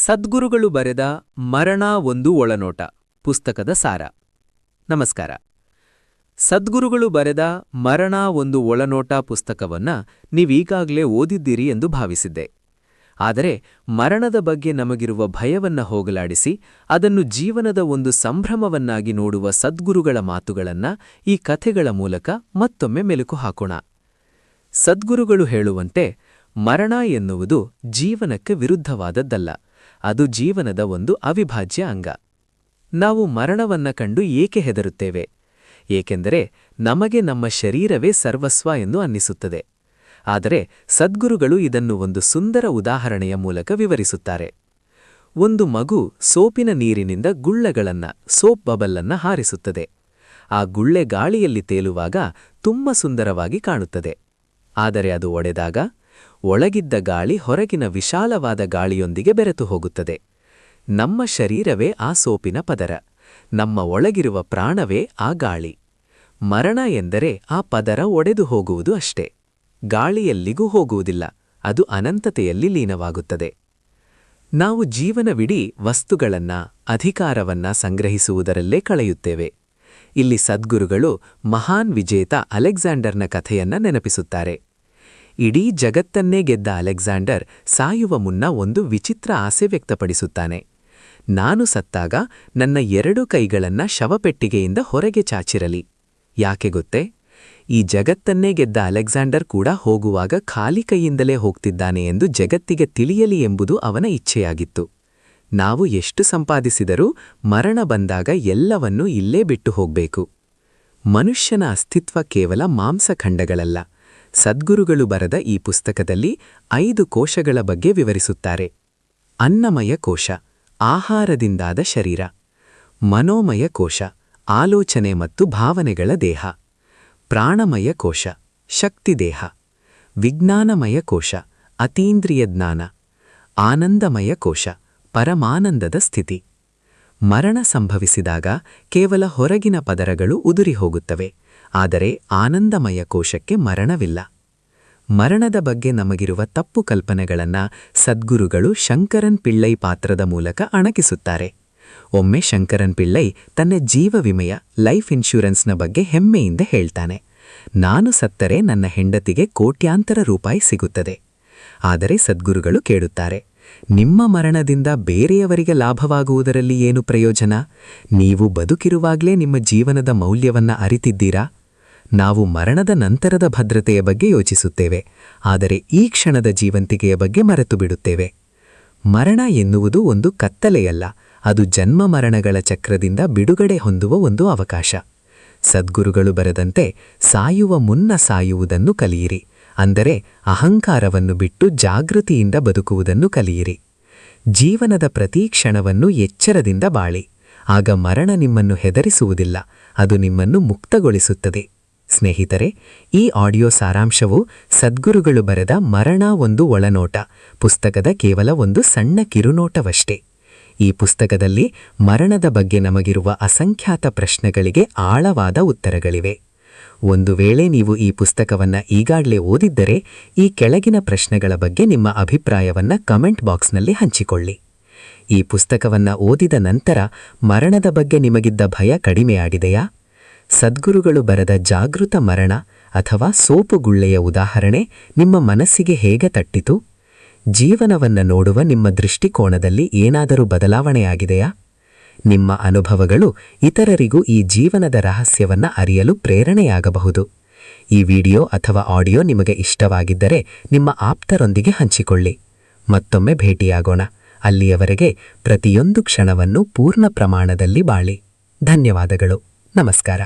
ಸದ್ಗುರುಗಳು ಬರೆದ ಮರಣ ಒಂದು ಒಳನೋಟ ಪುಸ್ತಕದ ಸಾರ. ನಮಸ್ಕಾರ. ಸದ್ಗುರುಗಳು ಬರೆದ ಮರಣ ಒಂದು ಒಳನೋಟ ಪುಸ್ತಕವನ್ನ ನೀವೀಗಾಗಲೇ ಓದಿದ್ದೀರಿ ಎಂದು ಭಾವಿಸಿದ್ದೆ. ಆದರೆ ಮರಣದ ಬಗ್ಗೆ ನಮಗಿರುವ ಭಯವನ್ನ ಹೋಗಲಾಡಿಸಿ ಅದನ್ನು ಜೀವನದ ಒಂದು ಸಂಭ್ರಮವನ್ನಾಗಿ ನೋಡುವ ಸದ್ಗುರುಗಳ ಮಾತುಗಳನ್ನ ಈ ಕಥೆಗಳ ಮೂಲಕ ಮತ್ತೊಮ್ಮೆ ಮೆಲುಕು ಹಾಕೋಣ. ಸದ್ಗುರುಗಳು ಹೇಳುವಂತೆ ಮರಣ ಎನ್ನುವುದು ಜೀವನಕ್ಕೆ ವಿರುದ್ಧವಾದದ್ದಲ್ಲ, ಅದು ಜೀವನದ ಒಂದು ಅವಿಭಾಜ್ಯ ಅಂಗ. ನಾವು ಮರಣವನ್ನ ಕಂಡು ಏಕೆ ಹೆದರುತ್ತೇವೆ? ಏಕೆಂದರೆ ನಮಗೆ ನಮ್ಮ ಶರೀರವೇ ಸರ್ವಸ್ವ ಎಂದು ಅನ್ನಿಸುತ್ತದೆ. ಆದರೆ ಸದ್ಗುರುಗಳು ಇದನ್ನು ಒಂದು ಸುಂದರ ಉದಾಹರಣೆಯ ಮೂಲಕ ವಿವರಿಸುತ್ತಾರೆ. ಒಂದು ಮಗು ಸೋಪಿನ ನೀರಿನಿಂದ ಗುಳ್ಳೆಗಳನ್ನ ಸೋಪ್ ಬಬಲ್ಲನ್ನ ಹಾರಿಸುತ್ತದೆ. ಆ ಗುಳ್ಳೆ ಗಾಳಿಯಲ್ಲಿ ತೇಲುವಾಗ ತುಂಬ ಸುಂದರವಾಗಿ ಕಾಣುತ್ತದೆ. ಆದರೆ ಅದು ಒಡೆದಾಗ ಒಳಗಿದ್ದ ಗಾಳಿ ಹೊರಗಿನ ವಿಶಾಲವಾದ ಗಾಳಿಯೊಂದಿಗೆ ಬೆರೆತು ಹೋಗುತ್ತದೆ. ನಮ್ಮ ಶರೀರವೇ ಆ ಸೋಪಿನ ಪದರ, ನಮ್ಮ ಒಳಗಿರುವ ಪ್ರಾಣವೇ ಆ ಗಾಳಿ. ಮರಣ ಎಂದರೆ ಆ ಪದರ ಒಡೆದು ಹೋಗುವುದು ಅಷ್ಟೇ. ಗಾಳಿಯೆಲ್ಲಿಗೂ ಹೋಗುವುದಿಲ್ಲ, ಅದು ಅನಂತತೆಯಲ್ಲಿ ಲೀನವಾಗುತ್ತದೆ. ನಾವು ಜೀವನವಿಡೀ ವಸ್ತುಗಳನ್ನ, ಅಧಿಕಾರವನ್ನ ಸಂಗ್ರಹಿಸುವುದರಲ್ಲೇ ಕಳೆಯುತ್ತೇವೆ. ಇಲ್ಲಿ ಸದ್ಗುರುಗಳು ಮಹಾನ್ ವಿಜೇತ ಅಲೆಕ್ಸಾಂಡರ್ನ ಕಥೆಯನ್ನ ನೆನಪಿಸುತ್ತಾರೆ. ಇಡೀ ಜಗತ್ತನ್ನೇ ಗೆದ್ದ ಅಲೆಕ್ಸಾಂಡರ್ ಸಾಯುವ ಮುನ್ನ ಒಂದು ವಿಚಿತ್ರ ಆಸೆ ವ್ಯಕ್ತಪಡಿಸುತ್ತಾನೆ. ನಾನು ಸತ್ತಾಗ ನನ್ನ 2 ಕೈಗಳನ್ನ ಶವಪೆಟ್ಟಿಗೆಯಿಂದ ಹೊರಗೆ ಚಾಚಿರಲಿ. ಯಾಕೆ ಗೊತ್ತೇ? ಈ ಜಗತ್ತನ್ನೇ ಗೆದ್ದ ಅಲೆಕ್ಸಾಂಡರ್ ಕೂಡ ಹೋಗುವಾಗ ಖಾಲಿ ಕೈಯಿಂದಲೇ ಹೋಗ್ತಿದ್ದಾನೆ ಎಂದು ಜಗತ್ತಿಗೆ ತಿಳಿಯಲಿ ಎಂಬುದು ಅವನ ಇಚ್ಛೆಯಾಗಿತ್ತು. ನಾವು ಎಷ್ಟು ಸಂಪಾದಿಸಿದರೂ ಮರಣ ಬಂದಾಗ ಎಲ್ಲವನ್ನೂ ಇಲ್ಲೇ ಬಿಟ್ಟು ಹೋಗ್ಬೇಕು. ಮನುಷ್ಯನ ಅಸ್ತಿತ್ವ ಕೇವಲ ಮಾಂಸಖಂಡಗಳಲ್ಲ. ಸದ್ಗುರುಗಳು ಬರೆದ ಈ ಪುಸ್ತಕದಲ್ಲಿ 5 ಕೋಶಗಳ ಬಗ್ಗೆ ವಿವರಿಸುತ್ತಾರೆ. ಅನ್ನಮಯ ಕೋಶ, ಆಹಾರದಿಂದಾದ ಶರೀರ; ಮನೋಮಯ ಕೋಶ, ಆಲೋಚನೆ ಮತ್ತು ಭಾವನೆಗಳ ದೇಹ; ಪ್ರಾಣಮಯ ಕೋಶ, ಶಕ್ತಿದೇಹ; ವಿಜ್ಞಾನಮಯ ಕೋಶ, ಅತೀಂದ್ರಿಯ ಜ್ಞಾನ; ಆನಂದಮಯ ಕೋಶ, ಪರಮಾನಂದದ ಸ್ಥಿತಿ. ಮರಣ ಸಂಭವಿಸಿದಾಗ ಕೇವಲ ಹೊರಗಿನ ಪದರಗಳು ಉದುರಿ ಹೋಗುತ್ತವೆ, ಆದರೆ ಆನಂದಮಯ ಕೋಶಕ್ಕೆ ಮರಣವಿಲ್ಲ. ಮರಣದ ಬಗ್ಗೆ ನಮಗಿರುವ ತಪ್ಪು ಕಲ್ಪನೆಗಳನ್ನ ಸದ್ಗುರುಗಳು ಶಂಕರನ್ ಪಿಳ್ಳೈ ಪಾತ್ರದ ಮೂಲಕ ಅಣಕಿಸುತ್ತಾರೆ. ಒಮ್ಮೆ ಶಂಕರನ್ ಪಿಳ್ಳೈ ತನ್ನ ಜೀವ ವಿಮೆಯ ಲೈಫ್ ಇನ್ಶೂರೆನ್ಸ್ನ ಬಗ್ಗೆ ಹೆಮ್ಮೆಯಿಂದ ಹೇಳ್ತಾನೆ, ನಾನು ಸತ್ತರೆ ನನ್ನ ಹೆಂಡತಿಗೆ ಕೋಟ್ಯಾಂತರ ರೂಪಾಯಿ ಸಿಗುತ್ತದೆ. ಆದರೆ ಸದ್ಗುರುಗಳು ಕೇಳುತ್ತಾರೆ, ನಿಮ್ಮ ಮರಣದಿಂದ ಬೇರೆಯವರಿಗೆ ಲಾಭವಾಗುವುದರಲ್ಲಿ ಏನು ಪ್ರಯೋಜನ? ನೀವು ಬದುಕಿರುವಾಗಲೇ ನಿಮ್ಮ ಜೀವನದ ಮೌಲ್ಯವನ್ನ ಅರಿತಿದ್ದೀರಾ? ನಾವು ಮರಣದ ನಂತರದ ಭದ್ರತೆಯ ಬಗ್ಗೆ ಯೋಚಿಸುತ್ತೇವೆ, ಆದರೆ ಈ ಕ್ಷಣದ ಜೀವಂತಿಕೆಯ ಬಗ್ಗೆ ಮರೆತು ಬಿಡುತ್ತೇವೆ. ಮರಣ ಎನ್ನುವುದು ಒಂದು ಕತ್ತಲೆಯಲ್ಲ, ಅದು ಜನ್ಮ ಮರಣಗಳ ಚಕ್ರದಿಂದ ಬಿಡುಗಡೆ ಹೊಂದುವ ಒಂದು ಅವಕಾಶ. ಸದ್ಗುರುಗಳು ಬರೆದಂತೆ ಸಾಯುವ ಮುನ್ನ ಸಾಯುವುದನ್ನು ಕಲಿಯಿರಿ, ಅಂದರೆ ಅಹಂಕಾರವನ್ನು ಬಿಟ್ಟು ಜಾಗೃತಿಯಿಂದ ಬದುಕುವುದನ್ನು ಕಲಿಯಿರಿ. ಜೀವನದ ಪ್ರತಿ ಕ್ಷಣವನ್ನು ಎಚ್ಚರದಿಂದ ಬಾಳಿ, ಆಗ ಮರಣ ನಿಮ್ಮನ್ನು ಹೆದರಿಸುವುದಿಲ್ಲ, ಅದು ನಿಮ್ಮನ್ನು ಮುಕ್ತಗೊಳಿಸುತ್ತದೆ. ಸ್ನೇಹಿತರೆ, ಈ ಆಡಿಯೋ ಸಾರಾಂಶವು ಸದ್ಗುರುಗಳು ಬರೆದ ಮರಣ ಒಂದು ಒಳನೋಟ ಪುಸ್ತಕದ ಕೇವಲ ಒಂದು ಸಣ್ಣ ಕಿರುನೋಟವಷ್ಟೇ. ಈ ಪುಸ್ತಕದಲ್ಲಿ ಮರಣದ ಬಗ್ಗೆ ನಮಗಿರುವ ಅಸಂಖ್ಯಾತ ಪ್ರಶ್ನೆಗಳಿಗೆ ಆಳವಾದ ಉತ್ತರಗಳಿವೆ. ಒಂದು ವೇಳೆ ನೀವು ಈ ಪುಸ್ತಕವನ್ನ ಈಗಾಗಲೇ ಓದಿದ್ದರೆ ಈ ಕೆಳಗಿನ ಪ್ರಶ್ನೆಗಳ ಬಗ್ಗೆ ನಿಮ್ಮ ಅಭಿಪ್ರಾಯವನ್ನ ಕಮೆಂಟ್ ಬಾಕ್ಸ್ನಲ್ಲಿ ಹಂಚಿಕೊಳ್ಳಿ. ಈ ಪುಸ್ತಕವನ್ನ ಓದಿದ ನಂತರ ಮರಣದ ಬಗ್ಗೆ ನಿಮಗಿದ್ದ ಭಯ ಕಡಿಮೆಯಾಗಿದೆಯಾ? ಸದ್ಗುರುಗಳು ಬರೆದ ಜಾಗೃತ ಮರಣ ಅಥವಾ ಸೋಪುಗುಳ್ಳೆಯ ಉದಾಹರಣೆ ನಿಮ್ಮ ಮನಸ್ಸಿಗೆ ಹೇಗೆ ತಟ್ಟಿತು? ಜೀವನವನ್ನ ನೋಡುವ ನಿಮ್ಮ ದೃಷ್ಟಿಕೋನದಲ್ಲಿ ಏನಾದರೂ ಬದಲಾವಣೆಯಾಗಿದೆಯಾ? ನಿಮ್ಮ ಅನುಭವಗಳು ಇತರರಿಗೂ ಈ ಜೀವನದ ರಹಸ್ಯವನ್ನ ಅರಿಯಲು ಪ್ರೇರಣೆಯಾಗಬಹುದು. ಈ ವಿಡಿಯೋ ಅಥವಾ ಆಡಿಯೋ ನಿಮಗೆ ಇಷ್ಟವಾಗಿದ್ದರೆ ನಿಮ್ಮ ಆಪ್ತರೊಂದಿಗೆ ಹಂಚಿಕೊಳ್ಳಿ. ಮತ್ತೊಮ್ಮೆ ಭೇಟಿಯಾಗೋಣ. ಅಲ್ಲಿಯವರೆಗೆ ಪ್ರತಿಯೊಂದು ಕ್ಷಣವನ್ನು ಪೂರ್ಣ ಪ್ರಮಾಣದಲ್ಲಿ ಬಾಳಿ. ಧನ್ಯವಾದಗಳು. ನಮಸ್ಕಾರ.